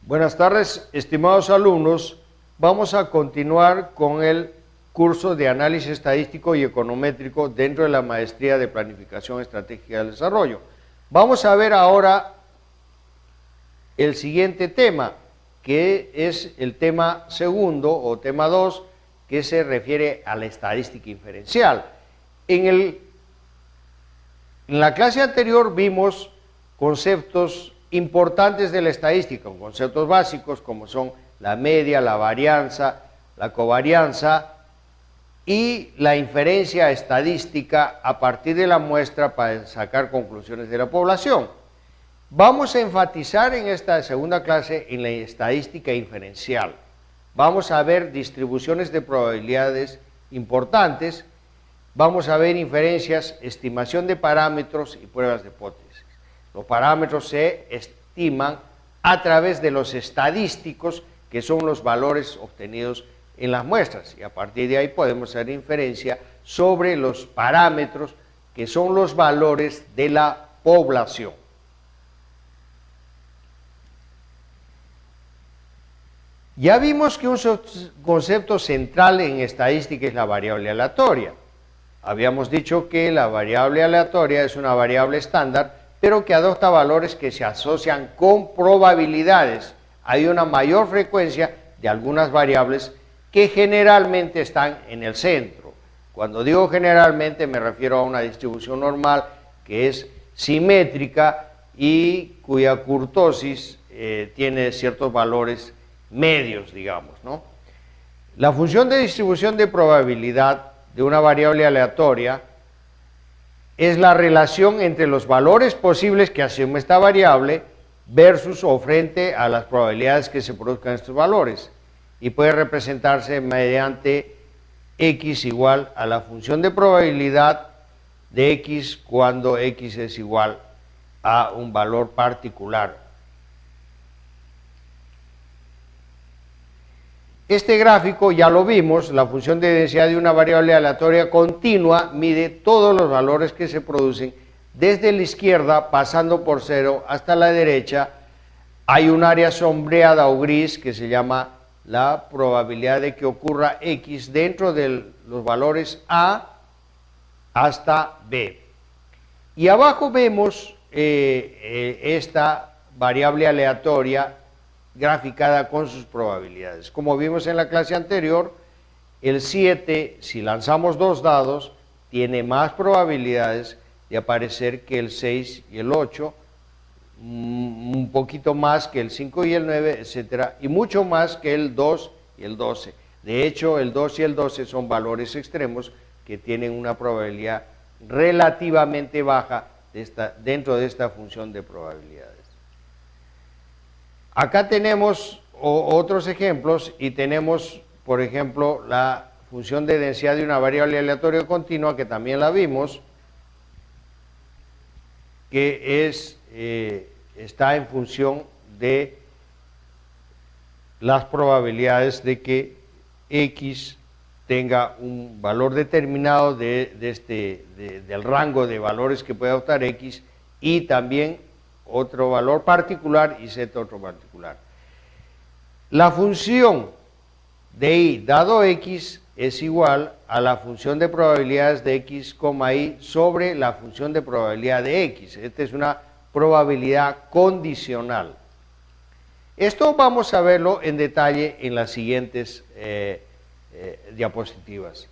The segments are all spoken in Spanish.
Buenas tardes, estimados alumnos. Vamos a continuar con el curso de análisis estadístico y econométrico dentro de la maestría de planificación estratégica del desarrollo. Vamos a ver ahora el siguiente tema, que es el tema segundo o tema 2, que se refiere a la estadística inferencial. En la clase anterior vimos conceptos importantes de la estadística, conceptos básicos como son la media, la varianza, la covarianza y la inferencia estadística a partir de la muestra para sacar conclusiones de la población. Vamos a enfatizar en esta segunda clase en la estadística inferencial. Vamos a ver distribuciones de probabilidades importantes, vamos a ver inferencias, estimación de parámetros y pruebas de hipótesis. Los parámetros se estiman a través de los estadísticos, que son los valores obtenidos en las muestras, y a partir de ahí podemos hacer inferencia sobre los parámetros, que son los valores de la población. Ya vimos que un concepto central en estadística es la variable aleatoria. Habíamos dicho que la variable aleatoria es una variable estándar, pero que adopta valores que se asocian con probabilidades. Hay una mayor frecuencia de algunas variables que generalmente están en el centro. Cuando digo generalmente me refiero a una distribución normal que es simétrica y cuya kurtosis tiene ciertos valores medios, digamos, ¿no? La función de distribución de probabilidad de una variable aleatoria es la relación entre los valores posibles que asume esta variable versus o frente a las probabilidades que se produzcan estos valores, y puede representarse mediante x igual a la función de probabilidad de x cuando x es igual a un valor particular. Este gráfico ya lo vimos, la función de densidad de una variable aleatoria continua mide todos los valores que se producen desde la izquierda pasando por 0 hasta la derecha. Hay un área sombreada o gris que se llama la probabilidad de que ocurra x dentro de los valores A hasta B. Y abajo vemos esta variable aleatoria graficada con sus probabilidades. Como vimos en la clase anterior, el 7, si lanzamos 2 dados, tiene más probabilidades de aparecer que el 6 y el 8, un poquito más que el 5 y el 9, etcétera, y mucho más que el 2 y el 12. De hecho, el 2 y el 12 son valores extremos que tienen una probabilidad relativamente baja dentro de esta función de probabilidades. Acá tenemos otros ejemplos y tenemos, por ejemplo, la función de densidad de una variable aleatoria continua, que también la vimos, que está en función de las probabilidades de que x tenga un valor determinado del rango de valores que puede adoptar x, y también otro valor particular y z otro particular. La función de y dado x es igual a la función de probabilidades de x, y sobre la función de probabilidad de x. Esta es una probabilidad condicional. Esto vamos a verlo en detalle en las siguientes diapositivas.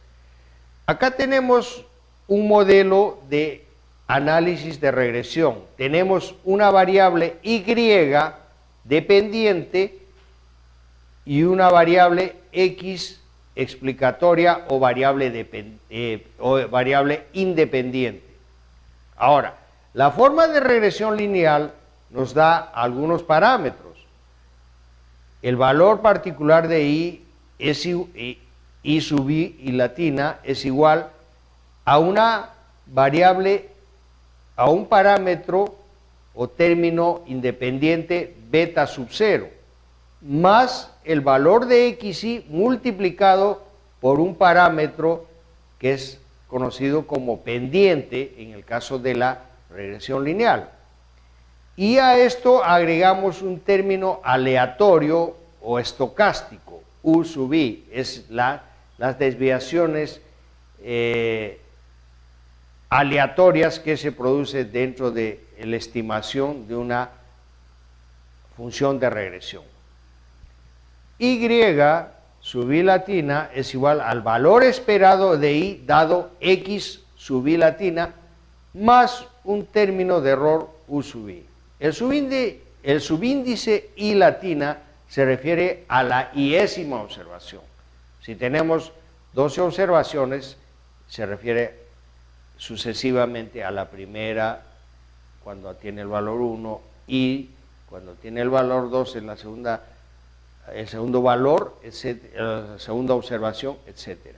Acá tenemos un modelo de análisis de regresión. Tenemos una variable y dependiente y una variable x explicatoria o variable independiente. Ahora, la forma de regresión lineal nos da algunos parámetros. El valor particular de y sub i latina es igual a una variable, a un parámetro o término independiente beta sub 0, más el valor de xi multiplicado por un parámetro que es conocido como pendiente en el caso de la regresión lineal. Y a esto agregamos un término aleatorio o estocástico, U sub I, es las desviaciones aleatorias que se producen dentro de la estimación de una función de regresión. Y sub I latina es igual al valor esperado de I dado X sub I latina más un término de error U sub I. El subíndice I latina se refiere a la iésima observación. Si tenemos 12 observaciones, se refiere sucesivamente a la primera cuando tiene el valor 1 y cuando tiene el valor 2 en la segunda, el segundo valor, la segunda observación, etc.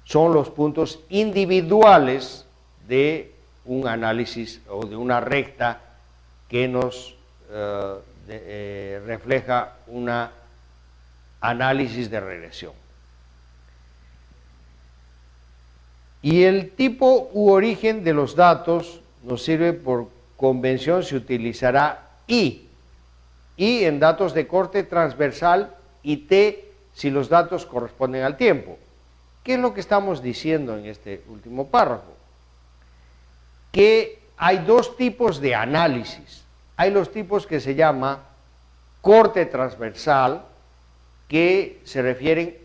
Son los puntos individuales de un análisis o de una recta que nos refleja un análisis de regresión. Y el tipo u origen de los datos nos sirve por convención, se utilizará I en datos de corte transversal y T si los datos corresponden al tiempo. ¿Qué es lo que estamos diciendo en este último párrafo? Que hay dos tipos de análisis. Hay los tipos que se llama corte transversal, que se refieren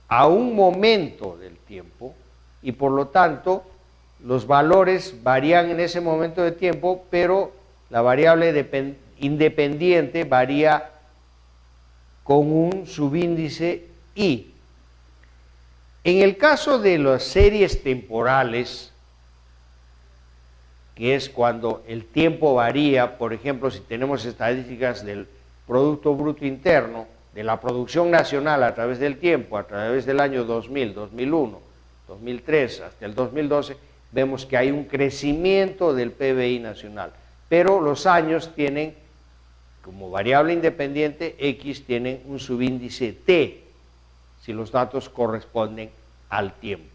a un momento del tiempo y por lo tanto los valores varían en ese momento de tiempo, pero la variable independiente varía con un subíndice I. En el caso de las series temporales, que es cuando el tiempo varía, por ejemplo, si tenemos estadísticas del Producto Bruto Interno, de la producción nacional a través del tiempo, a través del año 2000, 2001, 2003 hasta el 2012, vemos que hay un crecimiento del PBI nacional, pero los años tienen, como variable independiente, X tienen un subíndice T, si los datos corresponden al tiempo.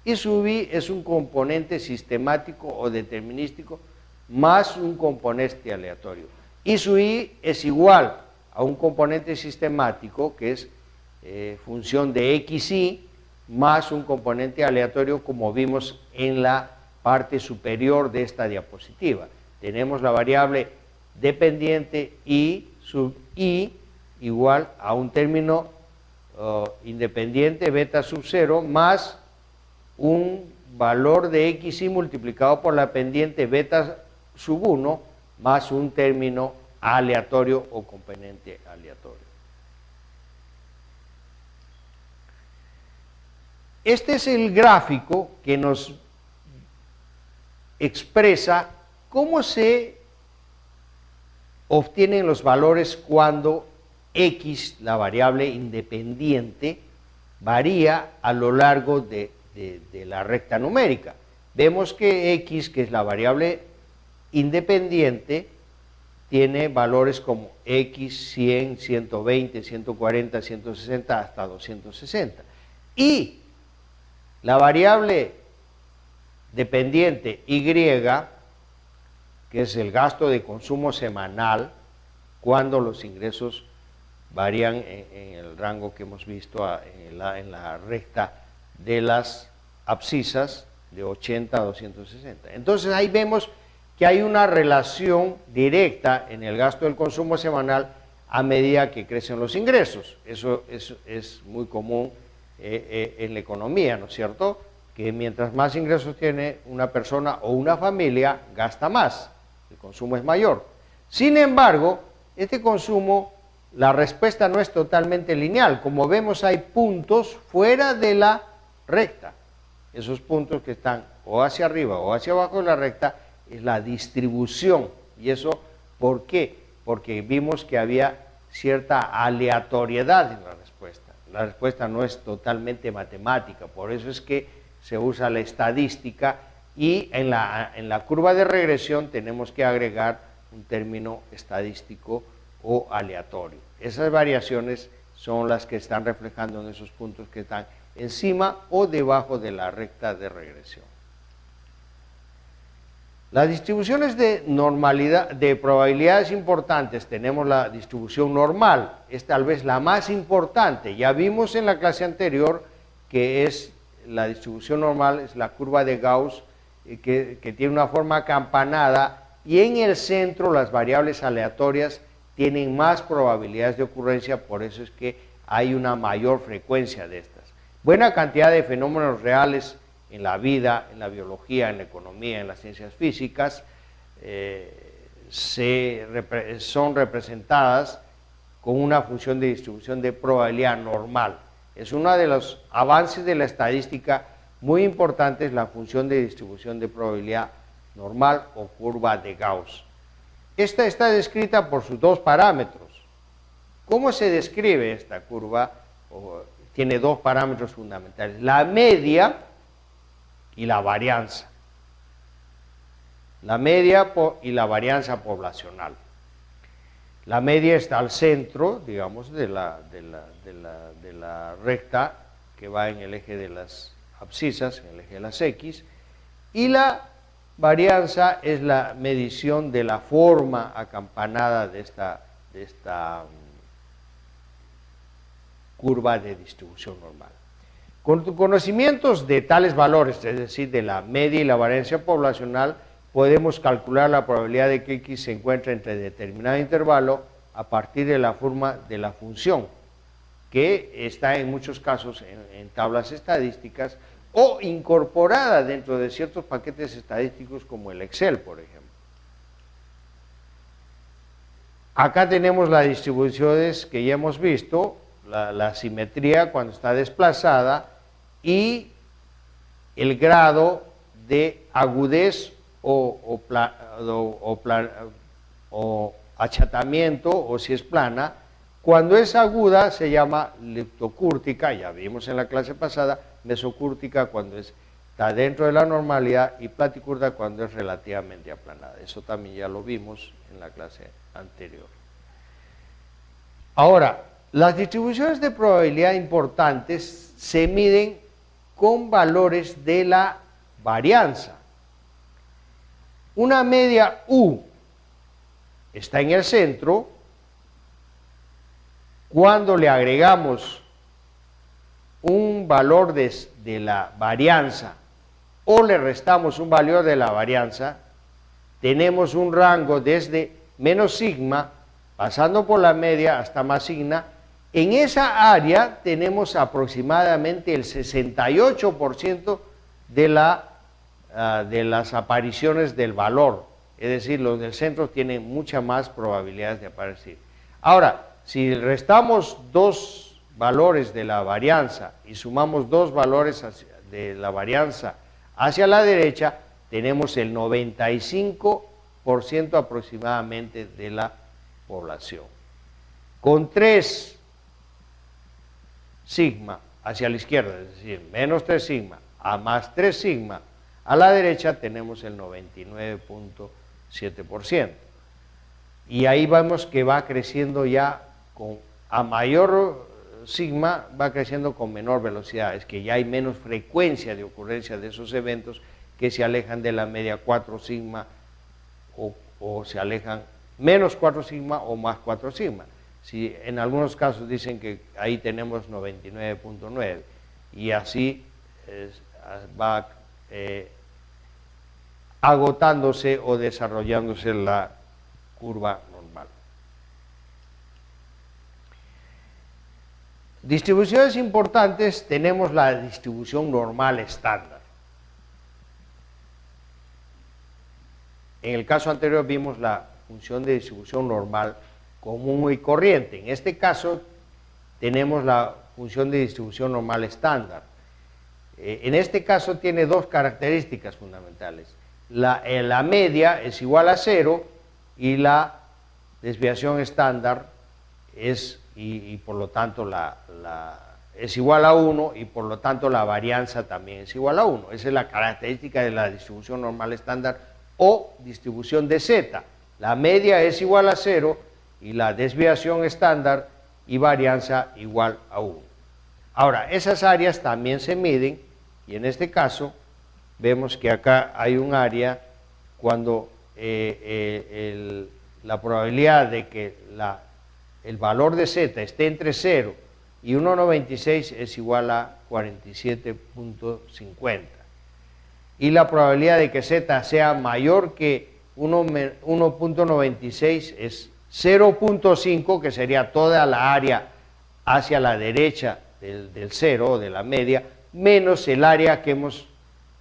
Y sub I es un componente sistemático o determinístico más un componente aleatorio. Y sub I es igual a un componente sistemático que es función de XI más un componente aleatorio, como vimos en la parte superior de esta diapositiva. Tenemos la variable dependiente I sub I igual a un término independiente beta sub 0 más un valor de XI multiplicado por la pendiente beta sub 1 más un término aleatorio o componente aleatorio. Este es el gráfico que nos expresa cómo se obtienen los valores cuando X, la variable independiente, varía a lo largo de la recta numérica. Vemos que X, que es la variable independiente, tiene valores como X, 100, 120, 140, 160, hasta 260. Y la variable dependiente Y, que es el gasto de consumo semanal, cuando los ingresos varían en el rango que hemos visto en la recta de las abscisas de 80 a 260. Entonces ahí vemos que hay una relación directa en el gasto del consumo semanal a medida que crecen los ingresos. Eso es muy común en la economía, ¿no es cierto? Que mientras más ingresos tiene una persona o una familia, gasta más, el consumo es mayor. Sin embargo, este consumo, la respuesta no es totalmente lineal. Como vemos, hay puntos fuera de la recta. Esos puntos que están o hacia arriba o hacia abajo de la recta es la distribución. ¿Y eso por qué? Porque vimos que había cierta aleatoriedad en la respuesta. La respuesta no es totalmente matemática, por eso es que se usa la estadística y en la curva de regresión tenemos que agregar un término estadístico o aleatorio. Esas variaciones son las que están reflejando en esos puntos que están encima o debajo de la recta de regresión. Las distribuciones de normalidad, de probabilidades importantes, tenemos la distribución normal, es tal vez la más importante. Ya vimos en la clase anterior que es la distribución normal, es la curva de Gauss, que tiene una forma acampanada, y en el centro las variables aleatorias tienen más probabilidades de ocurrencia, por eso es que hay una mayor frecuencia de estas. Buena cantidad de fenómenos reales en la vida, en la biología, en la economía, en las ciencias físicas, son representadas con una función de distribución de probabilidad normal. Es uno de los avances de la estadística muy importantes, la función de distribución de probabilidad normal o curva de Gauss. Esta está descrita por sus dos parámetros. ¿Cómo se describe esta curva? Tiene dos parámetros fundamentales, la media y la varianza. La media y la varianza poblacional. La media está al centro, digamos, de la recta que va en el eje de las abscisas, en el eje de las X, y la varianza es la medición de la forma acampanada de esta curva de distribución normal. Con conocimientos de tales valores, es decir, de la media y la varianza poblacional, podemos calcular la probabilidad de que X se encuentre entre determinado intervalo a partir de la forma de la función, que está en muchos casos en tablas estadísticas o incorporada dentro de ciertos paquetes estadísticos como el Excel, por ejemplo. Acá tenemos las distribuciones que ya hemos visto, la simetría cuando está desplazada y el grado de agudez o achatamiento, o si es plana. Cuando es aguda se llama leptocúrtica, ya vimos en la clase pasada, mesocúrtica cuando está dentro de la normalidad y platicúrtica cuando es relativamente aplanada. Eso también ya lo vimos en la clase anterior. Ahora, las distribuciones de probabilidad importantes se miden con valores de la varianza. Una media U está en el centro. Cuando le agregamos un valor de la varianza o le restamos un valor de la varianza, tenemos un rango desde menos sigma, pasando por la media hasta más sigma. En esa área tenemos aproximadamente el 68% de las apariciones del valor, es decir, los del centro tienen muchas más probabilidades de aparecer. Ahora, si restamos dos valores de la varianza y sumamos dos valores de la varianza hacia la derecha, tenemos el 95% aproximadamente de la población. Con 3 sigma hacia la izquierda, es decir, menos 3 sigma a más 3 sigma a la derecha, tenemos el 99.7%. Y ahí vemos que va creciendo ya a mayor sigma, va creciendo con menor velocidad. Es que ya hay menos frecuencia de ocurrencia de esos eventos que se alejan de la media 4 sigma o se alejan menos 4 sigma o más 4 sigma. Si en algunos casos dicen que ahí tenemos 99.9 y así va agotándose o desarrollándose la curva normal. Distribuciones importantes, tenemos la distribución normal estándar. En el caso anterior vimos la función de distribución normal común y corriente. En este caso tenemos la función de distribución normal estándar. En este caso tiene dos características fundamentales. La media es igual a 0 y la desviación estándar es, y por lo tanto es igual a 1 y por lo tanto la varianza también es igual a 1. Esa es la característica de la distribución normal estándar o distribución de Z. La media es igual a 0 y la desviación estándar y varianza igual a 1. Ahora, esas áreas también se miden y en este caso vemos que acá hay un área cuando la probabilidad de que el valor de z esté entre 0 y 1,96 es igual a 47.50. Y la probabilidad de que z sea mayor que 1.96 es 0.5, que sería toda la área hacia la derecha del 0 o de la media, menos el área que hemos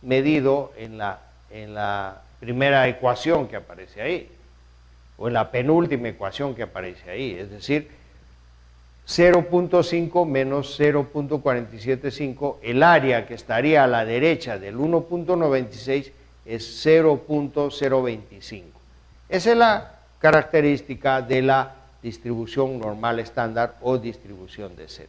medido en la primera ecuación que aparece ahí, o en la penúltima ecuación que aparece ahí, es decir, 0.5 menos 0.475, el área que estaría a la derecha del 1.96 es 0.025. Esa es la característica de la distribución normal estándar o distribución de Z.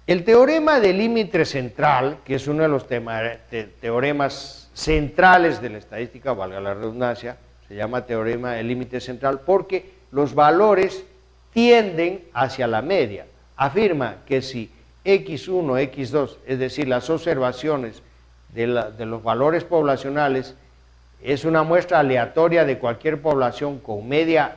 El teorema del límite central, que es uno de los teoremas centrales de la estadística, valga la redundancia, se llama teorema del límite central porque los valores tienden hacia la media. Afirma que si X1, X2, es decir, las observaciones de los valores poblacionales, es una muestra aleatoria de cualquier población con media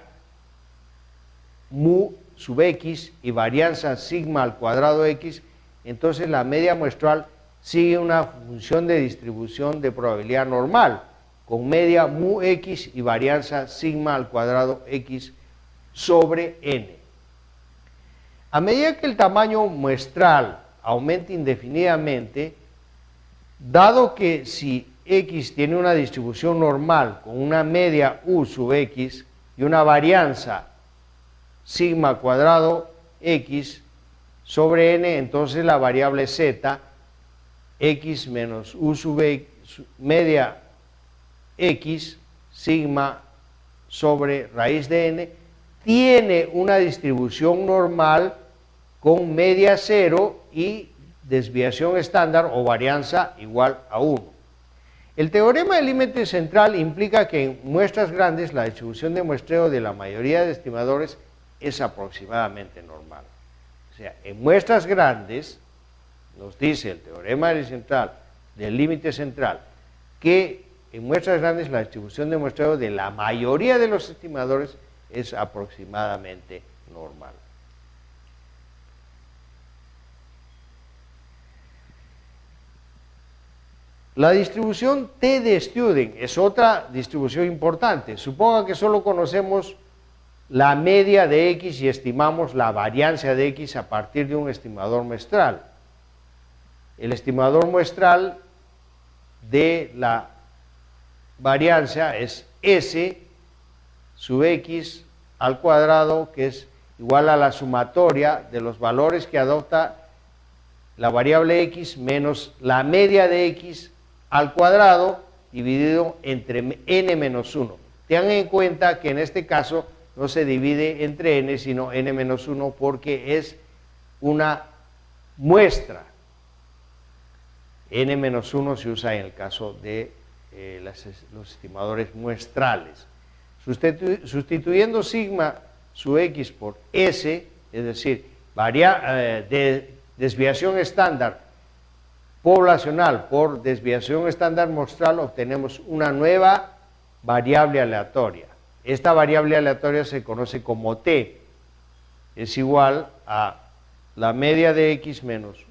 mu sub x y varianza sigma al cuadrado x, entonces la media muestral sigue una función de distribución de probabilidad normal, con media mu x y varianza sigma al cuadrado x sobre n. A medida que el tamaño muestral aumenta indefinidamente, dado que si x tiene una distribución normal con una media u sub x y una varianza sigma cuadrado x sobre n, entonces la variable z, x menos u sub x, media x sigma sobre raíz de n, tiene una distribución normal con media 0 y desviación estándar o varianza igual a 1. El teorema del límite central implica que en muestras grandes la distribución de muestreo de la mayoría de estimadores es aproximadamente normal. O sea, en muestras grandes, nos dice el teorema del límite central, que en muestras grandes la distribución de muestreo de la mayoría de los estimadores es aproximadamente normal. La distribución T de Student es otra distribución importante. Suponga que solo conocemos la media de X y estimamos la varianza de X a partir de un estimador muestral. El estimador muestral de la varianza es S sub X al cuadrado, que es igual a la sumatoria de los valores que adopta la variable X menos la media de X al cuadrado dividido entre n menos 1. Tengan en cuenta que en este caso no se divide entre n, sino n menos 1 porque es una muestra. N menos 1 se usa en el caso de los estimadores muestrales. Sustituyendo sigma sub x por S, es decir, desviación estándar poblacional por desviación estándar muestral, obtenemos una nueva variable aleatoria. Esta variable aleatoria se conoce como T, es igual a la media de X menos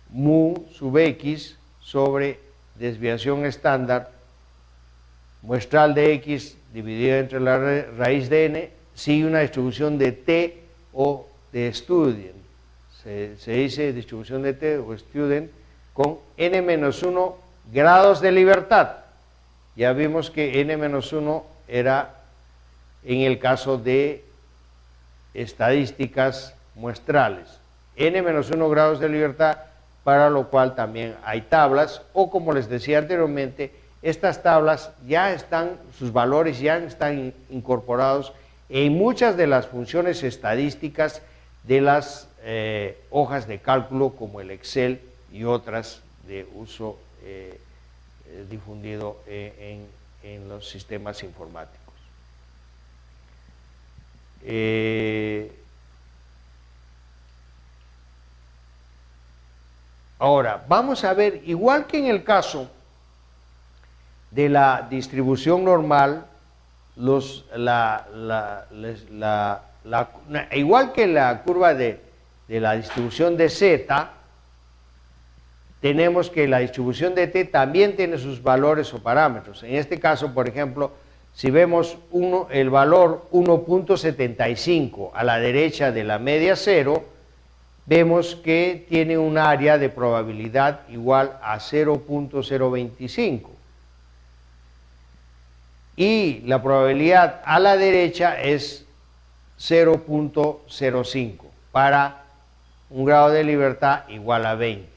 mu sub X sobre desviación estándar muestral de X dividida entre la raíz de n, sigue una distribución de T o de Student. Se dice distribución de T o Student con n-1 grados de libertad. Ya vimos que n-1 era en el caso de estadísticas muestrales. n-1 grados de libertad, para lo cual también hay tablas, o como les decía anteriormente, estas tablas ya están, sus valores ya están incorporados en muchas de las funciones estadísticas de las hojas de cálculo como el Excel y otras de uso difundido en los sistemas informáticos. Ahora, vamos a ver, igual que en el caso de la distribución normal, igual que la curva de la distribución de Z, tenemos que la distribución de T también tiene sus valores o parámetros. En este caso, por ejemplo, si vemos el valor 1.75 a la derecha de la media 0, vemos que tiene un área de probabilidad igual a 0.025. Y la probabilidad a la derecha es 0.05 para un grado de libertad igual a 20.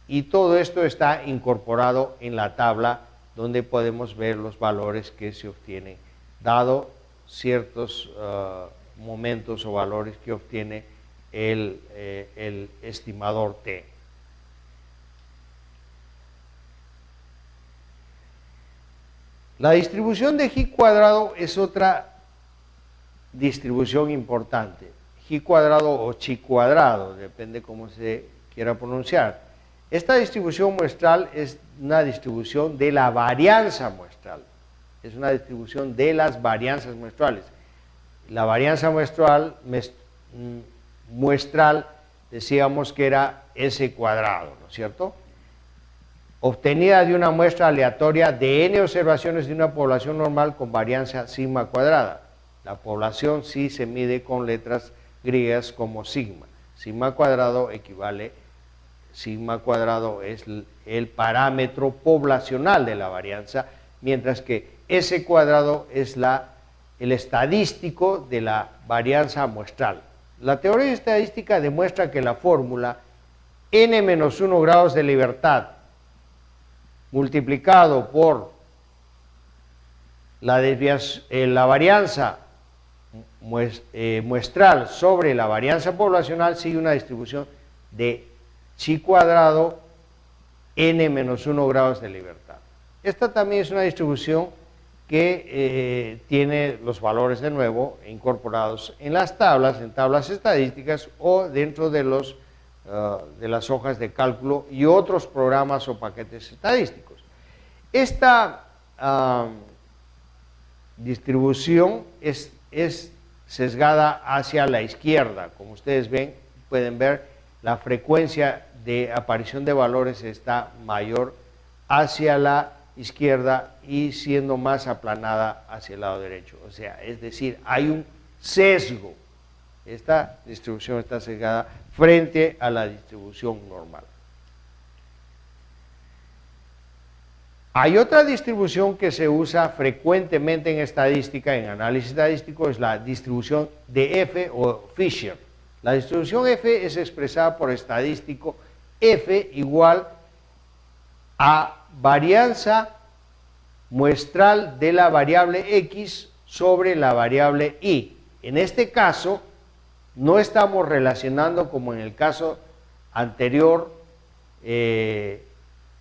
Y todo esto está incorporado en la tabla donde podemos ver los valores que se obtienen, dado ciertos momentos o valores que obtiene el estimador T. La distribución de G cuadrado es otra distribución importante. G cuadrado o chi cuadrado, depende cómo se quiera pronunciar. Esta distribución muestral es una distribución de la varianza muestral. Es una distribución de las varianzas muestrales. La varianza muestral decíamos que era S cuadrado, ¿no es cierto? Obtenida de una muestra aleatoria de n observaciones de una población normal con varianza sigma cuadrada. La población sí se mide con letras griegas como sigma. Sigma cuadrado equivale, sigma cuadrado es el parámetro poblacional de la varianza, mientras que S cuadrado es el estadístico de la varianza muestral. La teoría estadística demuestra que la fórmula n-1 grados de libertad multiplicado por la varianza muestral sobre la varianza poblacional sigue una distribución de chi cuadrado n-1 grados de libertad. Esta también es una distribución que tiene los valores de nuevo incorporados en las tablas, en tablas estadísticas o dentro de las hojas de cálculo y otros programas o paquetes estadísticos. Esta distribución es sesgada hacia la izquierda. Como ustedes pueden ver, la frecuencia de aparición de valores está mayor hacia la izquierda y siendo más aplanada hacia el lado derecho. O sea, es decir, hay un sesgo. Esta distribución está sesgada frente a la distribución normal. Hay otra distribución que se usa frecuentemente en estadística, en análisis estadístico, es la distribución de F o Fisher. La distribución F es expresada por estadístico F igual a varianza muestral de la variable X sobre la variable Y. En este caso, no estamos relacionando, como en el caso anterior,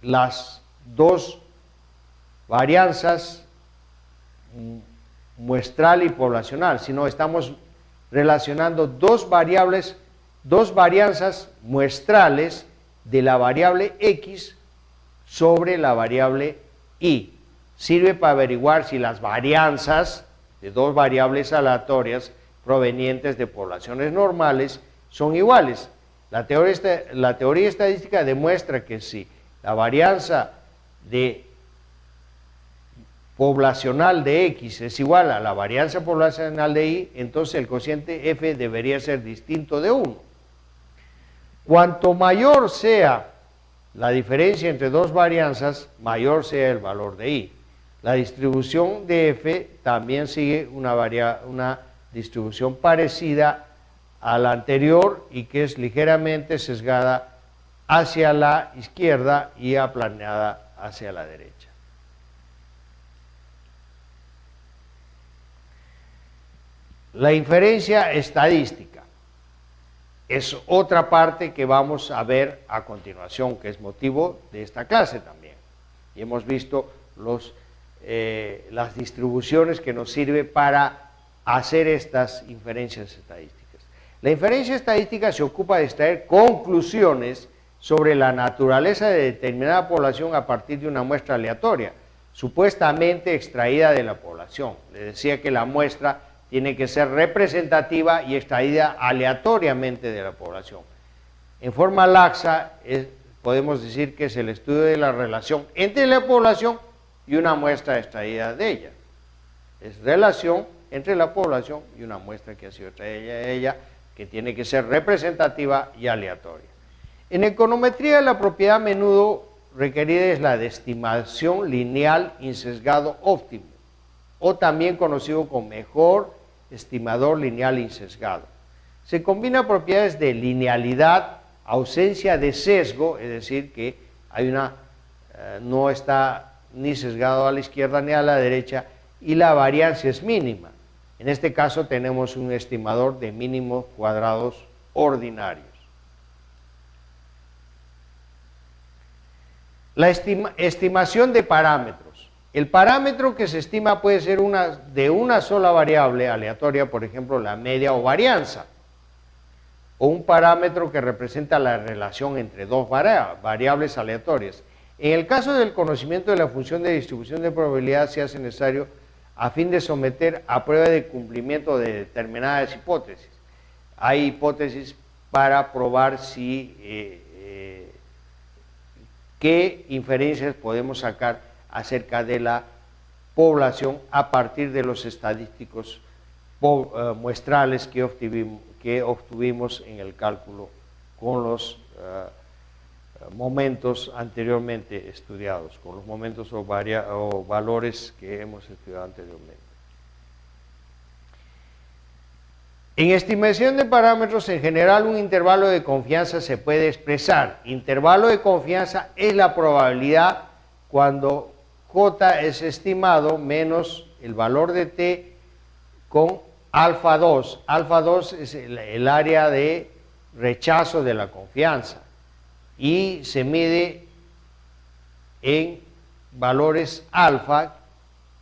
las dos varianzas muestral y poblacional, sino estamos relacionando dos varianzas muestrales de la variable X sobre la variable Y. Sirve para averiguar si las varianzas de dos variables aleatorias provenientes de poblaciones normales son iguales. La teoría estadística demuestra que si la varianza poblacional de X es igual a la varianza poblacional de Y, entonces el cociente F debería ser distinto de 1. Cuanto mayor sea la diferencia entre dos varianzas, mayor sea el valor de Y. La distribución de F también sigue una distribución parecida a la anterior y que es ligeramente sesgada hacia la izquierda y aplanada hacia la derecha. La inferencia estadística es otra parte que vamos a ver a continuación, que es motivo de esta clase también. Y hemos visto las distribuciones que nos sirven para hacer estas inferencias estadísticas. La inferencia estadística se ocupa de extraer conclusiones sobre la naturaleza de determinada población a partir de una muestra aleatoria. supuestamente extraída de la población. Les decía que la muestra tiene que ser representativa y extraída aleatoriamente de la población. En forma laxa, podemos decir que es el estudio de la relación entre la población y una muestra extraída de ella. Es relación entre la población y una muestra que ha sido extraída de ella, que tiene que ser representativa y aleatoria. En econometría, la propiedad a menudo requerida es la de estimación lineal insesgado óptimo, o también conocido como mejor estimador lineal insesgado. Se combina propiedades de linealidad, ausencia de sesgo, es decir, que no está ni sesgado a la izquierda ni a la derecha, y la variancia es mínima. En este caso tenemos un estimador de mínimos cuadrados ordinarios. La estimación de parámetros. El parámetro que se estima puede ser de una sola variable aleatoria, por ejemplo, la media o varianza, o un parámetro que representa la relación entre dos variables aleatorias. En el caso del conocimiento de la función de distribución de probabilidad, se hace necesario a fin de someter a prueba de cumplimiento de determinadas hipótesis. Hay hipótesis para probar qué inferencias podemos sacar acerca de la población a partir de los estadísticos muestrales que obtuvimos en el cálculo con los momentos anteriormente estudiados, con los momentos o valores que hemos estudiado anteriormente. En estimación de parámetros, en general, un intervalo de confianza se puede expresar. Intervalo de confianza es la probabilidad cuando J es estimado menos el valor de T con alfa 2. Alfa 2 es el área de rechazo de la confianza y se mide en valores alfa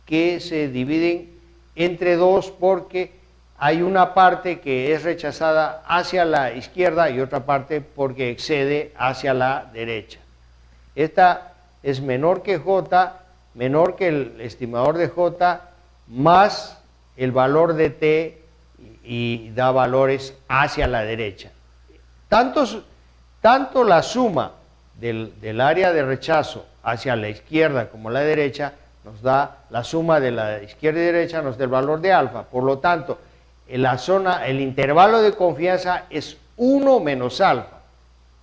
que se dividen entre 2 porque hay una parte que es rechazada hacia la izquierda y otra parte porque excede hacia la derecha. Esta es menor que J, menor que el estimador de J, más el valor de T y da valores hacia la derecha. Tanto la suma del área de rechazo hacia la izquierda como la derecha nos da la suma de la izquierda y derecha, nos da el valor de alfa. Por lo tanto, el intervalo de confianza es 1 menos alfa.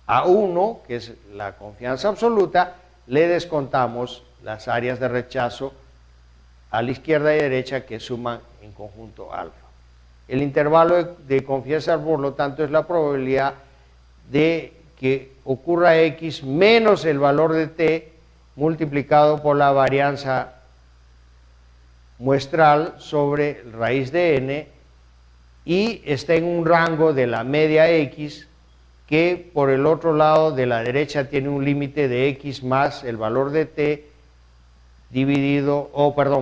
A 1, que es la confianza absoluta, le descontamos las áreas de rechazo a la izquierda y derecha que suman en conjunto alfa. El intervalo de confianza, por lo tanto, es la probabilidad de que ocurra X menos el valor de T multiplicado por la varianza muestral sobre raíz de N, y está en un rango de la media X, que por el otro lado de la derecha tiene un límite de X más el valor de T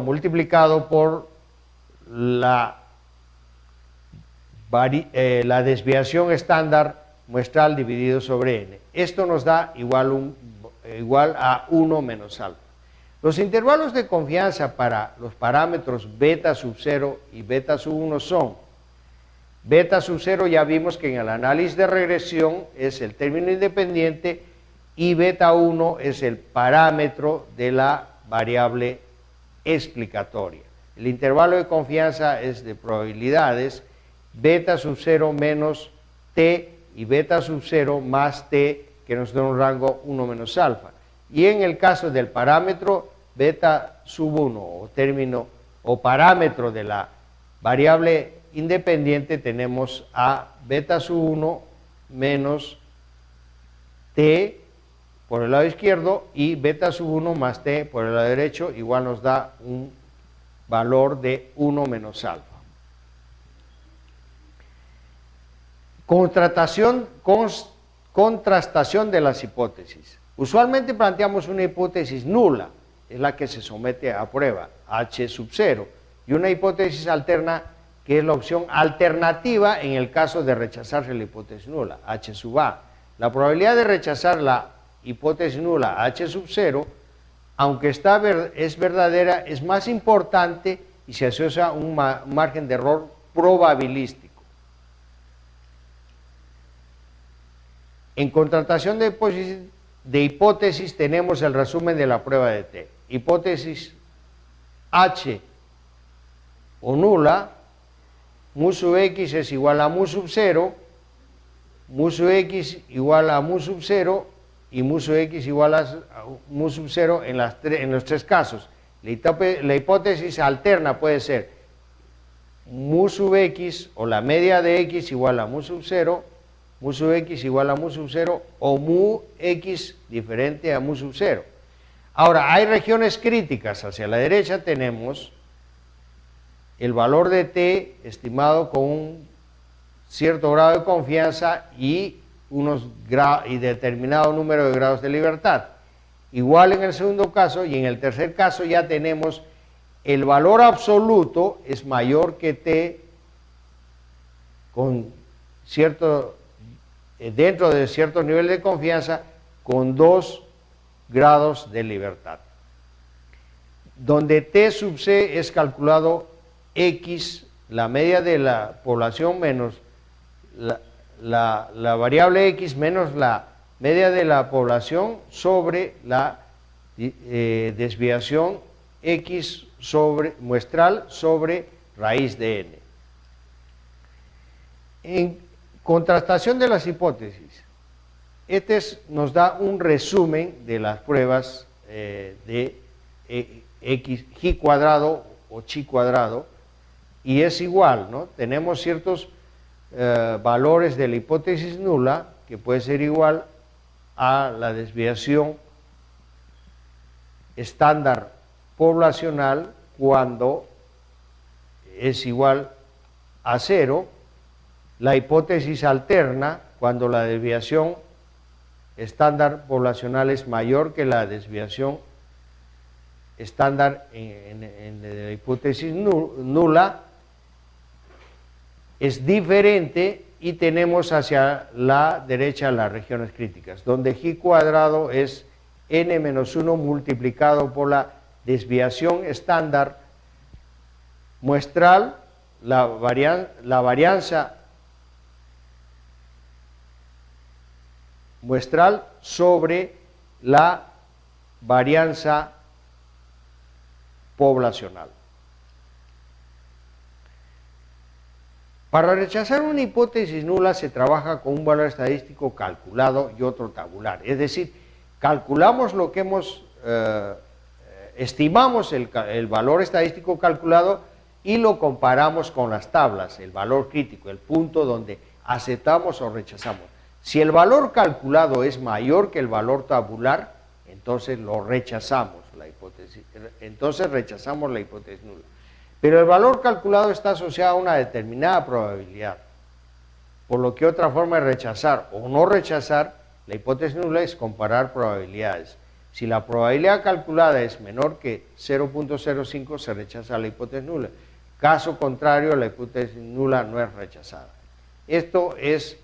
multiplicado por la desviación estándar muestral dividido sobre N. Esto nos da igual a 1 menos alfa. Los intervalos de confianza para los parámetros beta sub 0 y beta sub 1 son: beta sub 0 ya vimos que en el análisis de regresión es el término independiente, y beta 1 es el parámetro de la variable explicatoria. El intervalo de confianza es de probabilidades beta sub 0 menos T y beta sub 0 más T, que nos da un rango 1 menos alfa. Y en el caso del parámetro beta sub 1 o parámetro de la variable independiente, tenemos a beta sub 1 menos T por el lado izquierdo y beta sub 1 más T por el lado derecho, igual nos da un valor de 1 menos alfa. Contrastación de las hipótesis. Usualmente planteamos una hipótesis nula, es la que se somete a prueba, H sub 0, y una hipótesis alterna, que es la opción alternativa en el caso de rechazarse la hipótesis nula, H sub A. La probabilidad de rechazar la hipótesis nula, H sub 0, aunque es verdadera, es más importante y se asocia a un margen de error probabilístico. En contratación de hipótesis tenemos el resumen de la prueba de T. Hipótesis H o nula, mu sub x es igual a mu sub 0, mu sub x igual a mu sub 0 y mu sub x igual a mu sub 0 en los tres casos. La hipótesis alterna puede ser mu sub x o la media de x igual a mu sub 0, mu sub x igual a mu sub 0 o mu x diferente a mu sub 0. Ahora, hay regiones críticas. Hacia la derecha tenemos el valor de t estimado con un cierto grado de confianza y determinado número de grados de libertad. Igual en el segundo caso, y en el tercer caso ya tenemos el valor absoluto es mayor que t con dentro de cierto nivel de confianza con 2 grados de libertad. Donde t sub c es calculado x, la media de la población menos la variable x menos la media de la población sobre la desviación x muestral sobre raíz de n. En contrastación de las hipótesis, nos da un resumen de las pruebas de xi cuadrado o chi cuadrado, y es igual, ¿no? Tenemos ciertos valores de la hipótesis nula que puede ser igual a la desviación estándar poblacional cuando es igual a 0, la hipótesis alterna cuando la desviación estándar poblacional es mayor que la desviación estándar en la hipótesis nula, es diferente, y tenemos hacia la derecha las regiones críticas, donde g cuadrado es n menos 1 multiplicado por la desviación estándar muestral, la varianza muestral sobre la varianza poblacional. Para rechazar una hipótesis nula se trabaja con un valor estadístico calculado y otro tabular, es decir, calculamos lo que estimamos el valor estadístico calculado y lo comparamos con las tablas, el valor crítico, el punto donde aceptamos o rechazamos. Si el valor calculado es mayor que el valor tabular, entonces rechazamos la hipótesis nula. Pero el valor calculado está asociado a una determinada probabilidad, por lo que otra forma de rechazar o no rechazar la hipótesis nula es comparar probabilidades. Si la probabilidad calculada es menor que 0.05, se rechaza la hipótesis nula. Caso contrario, la hipótesis nula no es rechazada. Esto es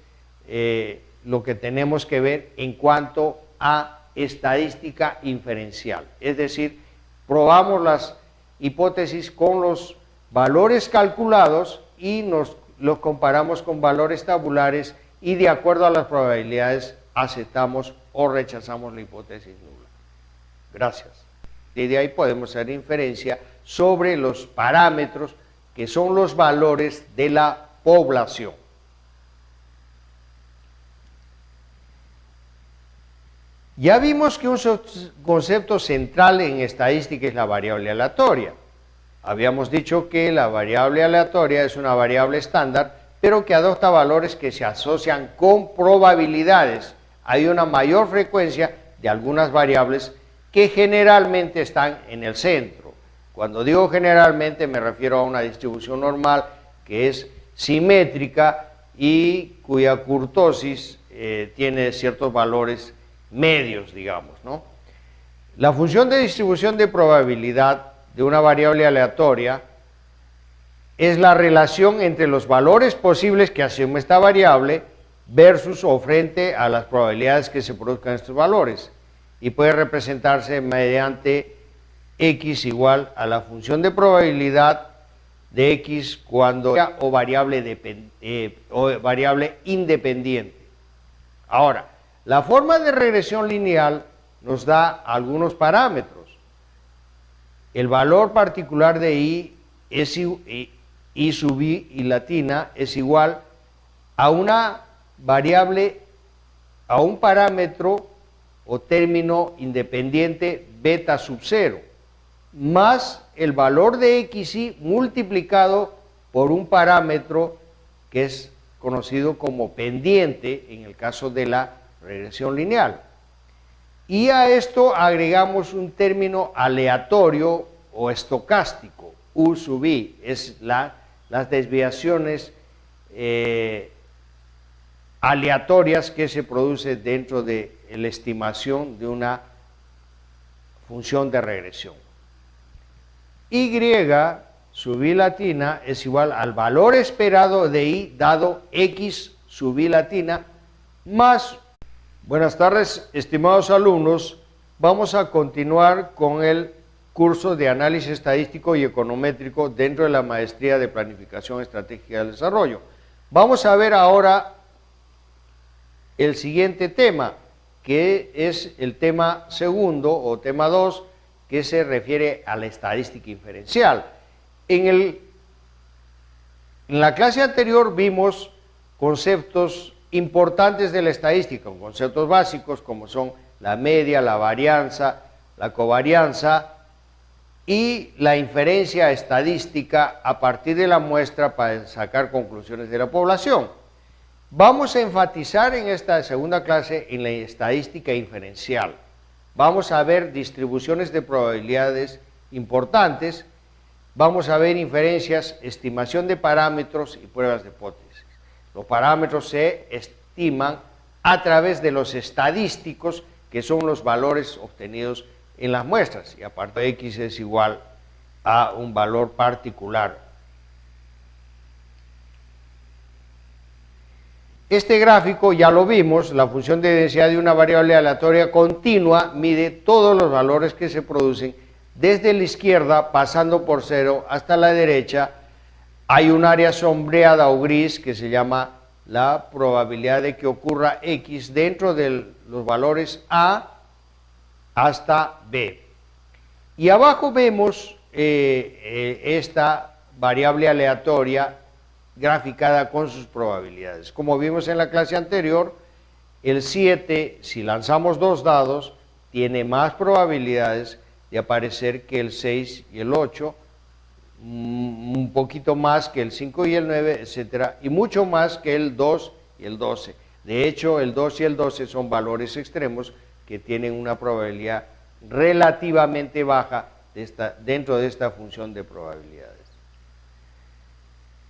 lo que tenemos que ver en cuanto a estadística inferencial. Es decir, probamos las hipótesis con los valores calculados y los comparamos con valores tabulares y de acuerdo a las probabilidades aceptamos o rechazamos la hipótesis nula. Gracias. Y de ahí podemos hacer inferencia sobre los parámetros que son los valores de la población. Ya vimos que un concepto central en estadística es la variable aleatoria. Habíamos dicho que la variable aleatoria es una variable estándar, pero que adopta valores que se asocian con probabilidades. Hay una mayor frecuencia de algunas variables que generalmente están en el centro. Cuando digo generalmente me refiero a una distribución normal que es simétrica y cuya kurtosis tiene ciertos valores medios, digamos, ¿no? La función de distribución de probabilidad de una variable aleatoria es la relación entre los valores posibles que asume esta variable versus o frente a las probabilidades que se produzcan estos valores. y puede representarse mediante x igual a la función de probabilidad de x cuando o variable independiente. Ahora, la forma de regresión lineal nos da algunos parámetros. El valor particular de i sub i y latina es igual a una variable, a un parámetro o término independiente beta sub 0, más el valor de xi multiplicado por un parámetro que es conocido como pendiente en el caso de la regresión lineal. Y a esto agregamos un término aleatorio o estocástico, u sub i, es las desviaciones aleatorias que se producen dentro de la estimación de una función de regresión. Y sub i latina es igual al valor esperado de i dado x sub i latina más. Buenas tardes, estimados alumnos. Vamos a continuar con el curso de análisis estadístico y econométrico dentro de la maestría de planificación estratégica del desarrollo. Vamos a ver ahora el siguiente tema, que es el tema segundo o tema 2, que se refiere a la estadística inferencial. En la clase anterior vimos conceptos importantes de la estadística, conceptos básicos como son la media, la varianza, la covarianza y la inferencia estadística a partir de la muestra para sacar conclusiones de la población. Vamos a enfatizar en esta segunda clase en la estadística inferencial. Vamos a ver distribuciones de probabilidades importantes, vamos a ver inferencias, estimación de parámetros y pruebas de hipótesis. Los parámetros se estiman a través de los estadísticos, que son los valores obtenidos en las muestras, y aparte x es igual a un valor particular. Este gráfico ya lo vimos, la función de densidad de una variable aleatoria continua mide todos los valores que se producen desde la izquierda pasando por 0 hasta la derecha. Hay un área sombreada o gris que se llama la probabilidad de que ocurra x dentro de los valores a hasta b. Y abajo vemos esta variable aleatoria graficada con sus probabilidades. Como vimos en la clase anterior, el 7, si lanzamos 2 dados, tiene más probabilidades de aparecer que el 6 y el 8, un poquito más que el 5 y el 9, etcétera, y mucho más que el 2 y el 12. De hecho, el 2 y el 12 son valores extremos que tienen una probabilidad relativamente baja dentro de esta función de probabilidades.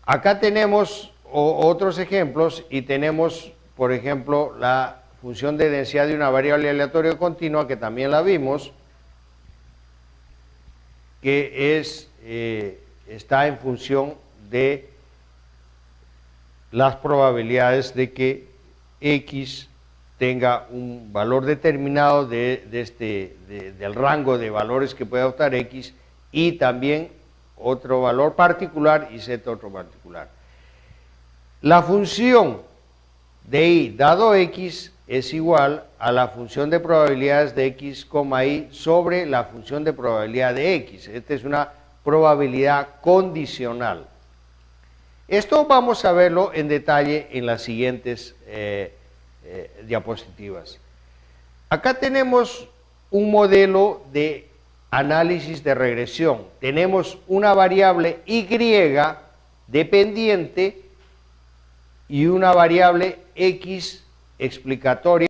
Acá tenemos otros ejemplos y tenemos, por ejemplo, la función de densidad de una variable aleatoria continua, que también la vimos, que está en función de las probabilidades de que x tenga un valor determinado del rango de valores que puede adoptar x, y también otro valor particular y z otro particular. La función de i dado x es igual a la función de probabilidades de x, i sobre la función de probabilidad de x. Esta es una probabilidad condicional. Esto vamos a verlo en detalle en las siguientes diapositivas. Acá tenemos un modelo de análisis de regresión. Tenemos una variable y dependiente y una variable x explicatoria